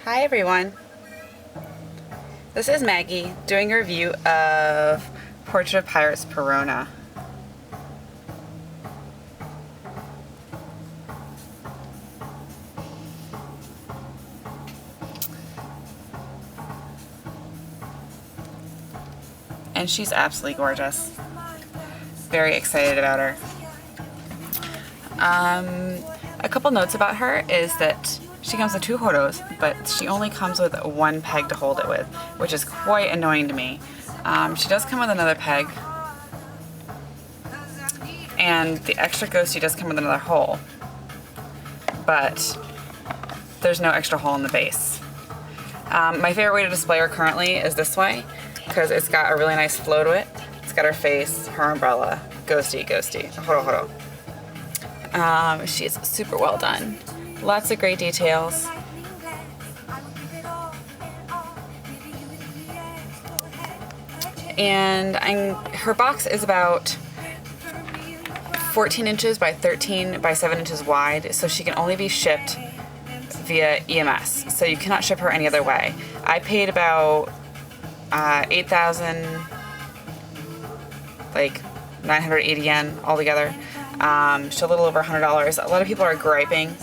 Hi everyone, this is Maggie doing a review of Portrait of Pirates Perona. And she's absolutely gorgeous. Very excited about her. A couple notes about her is that she comes with 2 horos, but she only comes with 1 peg to hold it with, which is quite annoying to me. She does come with another peg, and the extra ghostie does come with another hole, but there's no extra hole in the base. My favorite way to display her currently is this way, because it's got a really nice flow to it. It's got her face, her umbrella, ghostie, horo. She's super well done. Lots of great details. And her box is about 14 inches by 13 by 7 inches wide, so she can only be shipped via EMS. So you cannot ship her any other way. I paid about 8,000, like 980 yen altogether. She's a little over $100. A lot of people are griping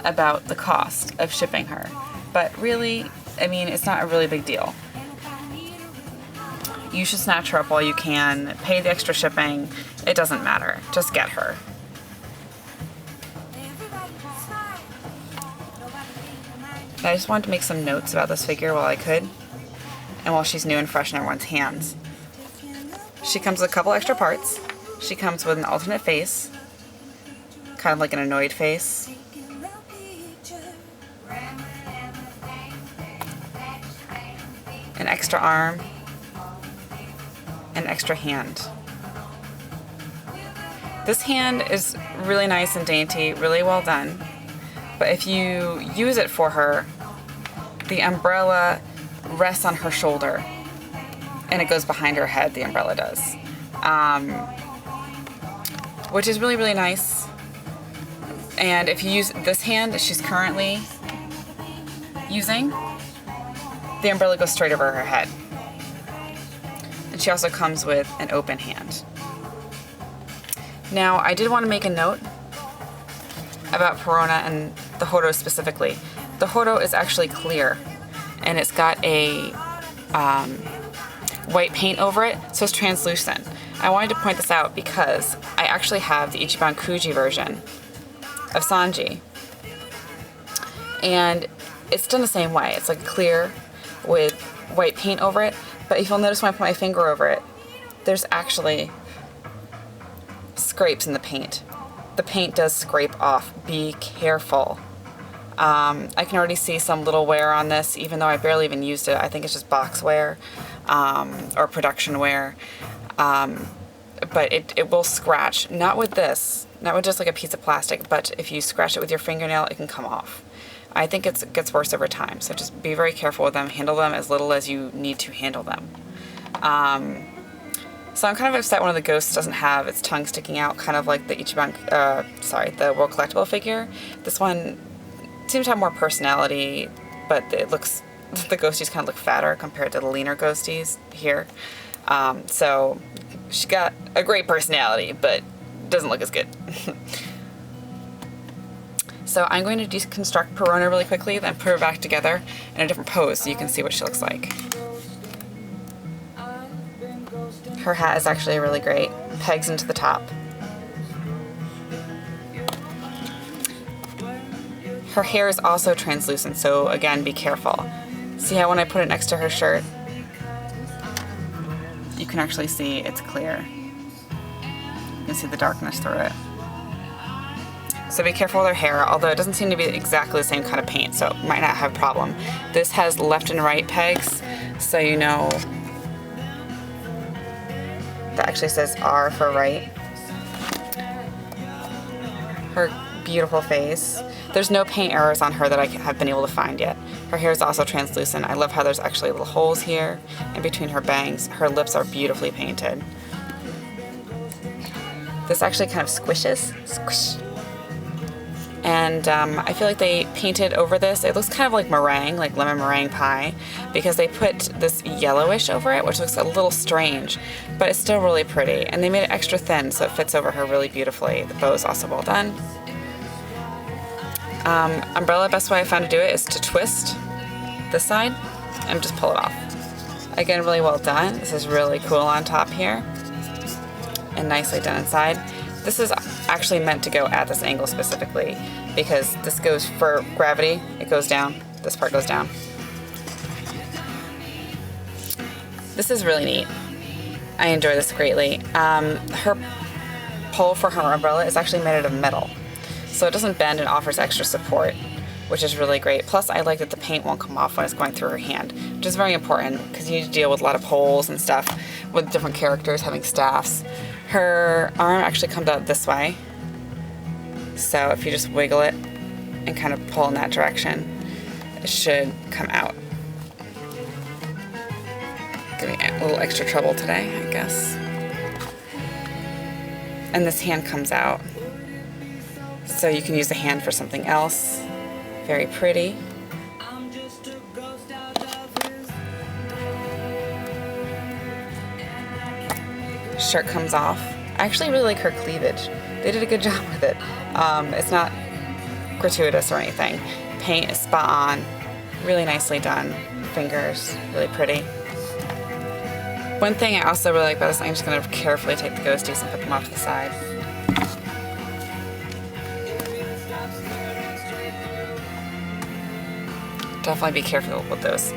about the cost of shipping her, but really, I mean, it's not a really big deal. You should snatch her up while you can, pay the extra shipping, it doesn't matter, just get her. I just wanted to make some notes about this figure while I could, and while she's new and fresh in everyone's hands. She comes with a couple extra parts. She comes with an alternate face, kind of like an annoyed face. An extra arm, an extra hand. This hand is really nice and dainty, really well done, but if you use it for her, the umbrella rests on her shoulder and it goes behind her head, the umbrella does, which is really, really nice. And if you use this hand that she's currently using, the umbrella goes straight over her head. And she also comes with an open hand. Now, I did want to make a note about Perona and the horo specifically. The horo is actually clear, and it's got a white paint over it, so it's translucent. I wanted to point this out because I actually have the Ichiban Kuji version of Sanji, and it's done the same way. It's like clear with white paint over it, but if you'll notice when I put my finger over it, there's actually scrapes in the paint. The paint does scrape off. Be careful. I can already see some little wear on this, even though I barely even used it. I think it's just box wear or production wear. But it will scratch. Not with this, not with just like a piece of plastic, but if you scratch it with your fingernail, it can come off. I think it gets worse over time, so just be very careful with them. Handle them as little as you need to handle them. So I'm kind of upset one of the ghosts doesn't have its tongue sticking out, kind of like the Ichiban, the World Collectible figure. This one seems to have more personality, but it looks, the ghosties kind of look fatter compared to the leaner ghosties here. So she got a great personality, but doesn't look as good. So I'm going to deconstruct Perona really quickly, then put her back together in a different pose so you can see what she looks like. Her hat is actually really great. Pegs into the top. Her hair is also translucent, so again, be careful. See how when I put it next to her shirt, you can actually see it's clear. You can see the darkness through it. So be careful with her hair, although it doesn't seem to be exactly the same kind of paint, so it might not have a problem. This has left and right pegs, so you know that actually says R for right. Her beautiful face. There's no paint errors on her that I have been able to find yet. Her hair is also translucent. I love how there's actually little holes here in between her bangs. Her lips are beautifully painted. This actually kind of squishes. Squish. And I feel like they painted over this. It looks kind of like meringue, like lemon meringue pie, because they put this yellowish over it, which looks a little strange, but it's still really pretty. And they made it extra thin, so it fits over her really beautifully. The bow is also well done. Umbrella, best way I found to do it is to twist this side and just pull it off. Again, really well done. This is really cool on top here and nicely done inside. This is actually meant to go at this angle specifically because this goes for gravity. It goes down. This part goes down. This is really neat. I enjoy this greatly. Her pole for her umbrella is actually made out of metal, so it doesn't bend and offers extra support, which is really great. Plus, I like that the paint won't come off when it's going through her hand, which is very important because you need to deal with a lot of poles and stuff with different characters having staffs. Her arm actually comes out this way, so if you just wiggle it and kind of pull in that direction, it should come out. Give me a little extra trouble today, I guess. And this hand comes out, so you can use the hand for something else. Very pretty. Shirt comes off. I actually really like her cleavage. They did a good job with it. It's not gratuitous or anything. Paint is spot on. Really nicely done. Fingers, really pretty. One thing I also really like about this, I'm just going to carefully take the ghosties and put them off to the side. Definitely be careful with those.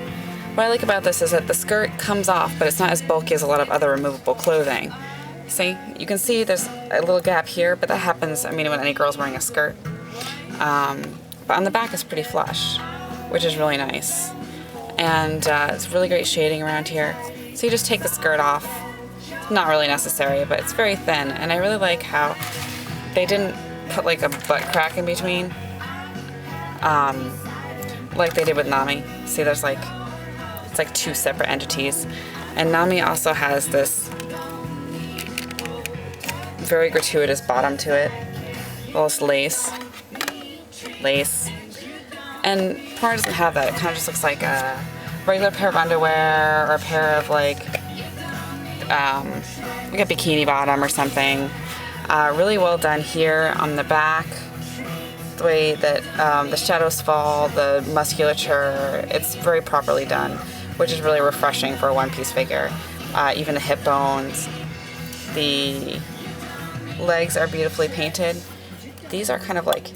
What I like about this is that the skirt comes off, but it's not as bulky as a lot of other removable clothing. See, you can see there's a little gap here, but that happens, I mean, when any girl's wearing a skirt. But on the back it's pretty flush, which is really nice. And it's really great shading around here. So you just take the skirt off. Not really necessary, but it's very thin. And I really like how they didn't put like a butt crack in between, like they did with Nami. See, there's like, it's like two separate entities. And Nami also has this very gratuitous bottom to it. All this lace. And Perona doesn't have that. It kind of just looks like a regular pair of underwear or a pair of like a bikini bottom or something. Really well done here on the back. The way that the shadows fall, the musculature, it's very properly done, which is really refreshing for a one-piece figure. Even the hip bones. The legs are beautifully painted. These are kind of like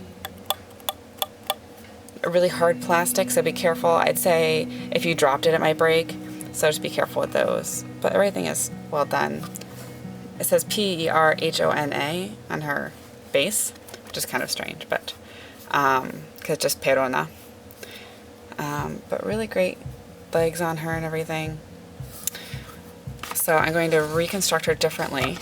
a really hard plastic, so be careful. I'd say if you dropped it, it might break, so just be careful with those. But everything is well done. It says Perhona on her base, which is kind of strange, but because it's just Perona. But really great legs on her and everything. So I'm going to reconstruct her differently.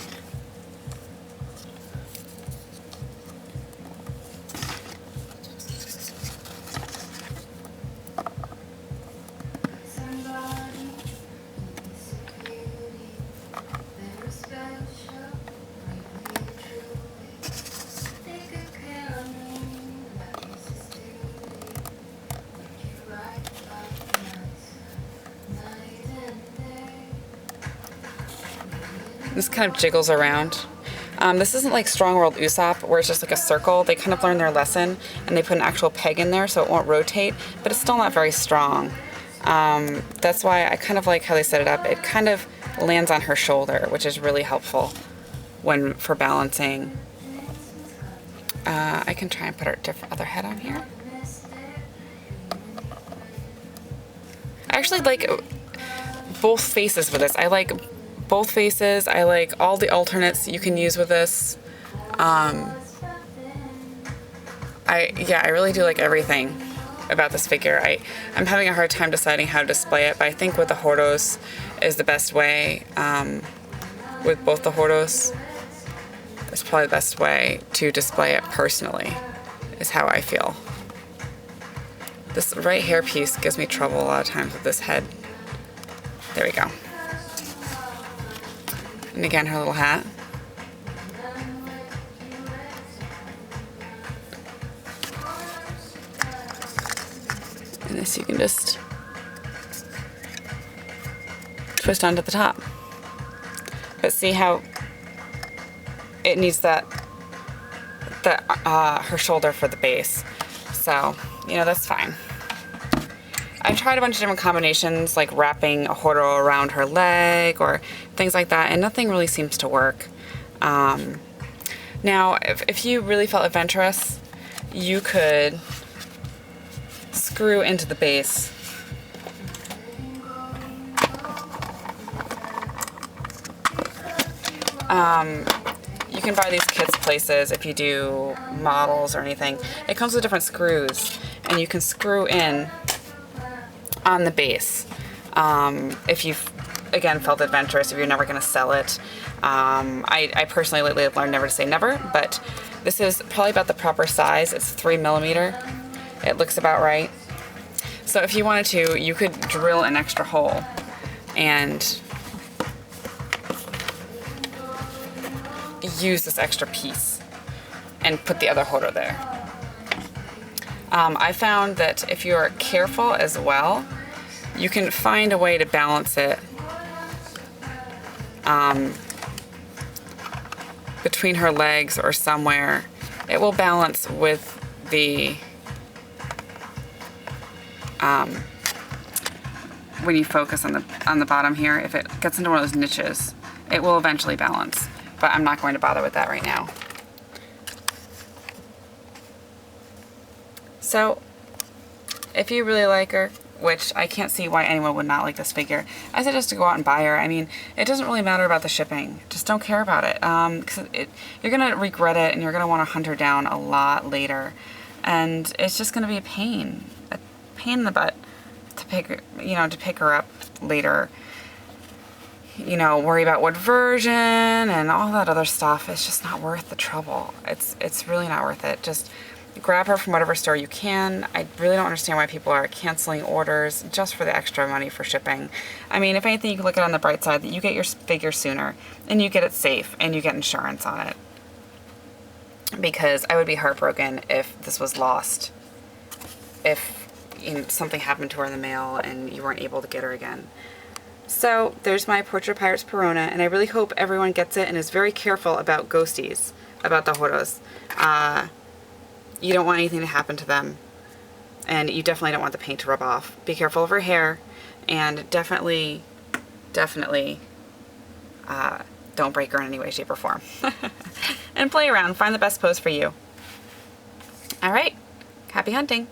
This kind of jiggles around. This isn't like Strong World Usopp, where it's just like a circle. They kind of learned their lesson, and they put an actual peg in there so it won't rotate, but it's still not very strong. That's why I kind of like how they set it up. It kind of lands on her shoulder, which is really helpful for balancing. I can try and put her other head on here. I actually like both faces with this. I like both faces. I like all the alternates you can use with this. I really do like everything about this figure. I'm having a hard time deciding how to display it, but I think with the horos is the best way. With both the horos, it's probably the best way to display it personally, is how I feel. This right hair piece gives me trouble a lot of times with this head. There we go. And again, her little hat. this you can just twist onto the top. But see how it needs that her shoulder for the base. So, you know, that's fine. I've tried a bunch of different combinations, like wrapping a horo around her leg or things like that, and nothing really seems to work. Now, if you really felt adventurous, you could screw into the base. You can buy these kits places if you do models or anything. It comes with different screws, and you can screw in on the base. If you've, again, felt adventurous, if you're never going to sell it. I personally lately have learned never to say never, but this is probably about the proper size. It's 3mm. It looks about right. So if you wanted to, you could drill an extra hole and use this extra piece and put the other horo there. I found that if you're careful as well, you can find a way to balance it between her legs or somewhere. It will balance with the when you focus on the bottom here. If it gets into one of those niches, it will eventually balance, but I'm not going to bother with that right now. So if you really like her, which I can't see why anyone would not like this figure, I suggest to go out and buy her. I mean, it doesn't really matter about the shipping. Just don't care about it. Because you're going to regret it, and you're going to want to hunt her down a lot later. And it's just going to be a pain in the butt to pick her up later. You know, worry about what version and all that other stuff. It's just not worth the trouble. It's really not worth it. Just grab her from whatever store you can. I really don't understand why people are canceling orders just for the extra money for shipping. I mean, if anything, you can look at it on the bright side that you get your figure sooner, and you get it safe, and you get insurance on it. Because I would be heartbroken if this was lost. If something happened to her in the mail and you weren't able to get her again. So there's my Portrait of Pirates Perona, and I really hope everyone gets it and is very careful about ghosties, about the horos. You don't want anything to happen to them, and you definitely don't want the paint to rub off. Be careful of her hair, and definitely don't break her in any way, shape, or form. And play around. Find the best pose for you. All right. Happy hunting.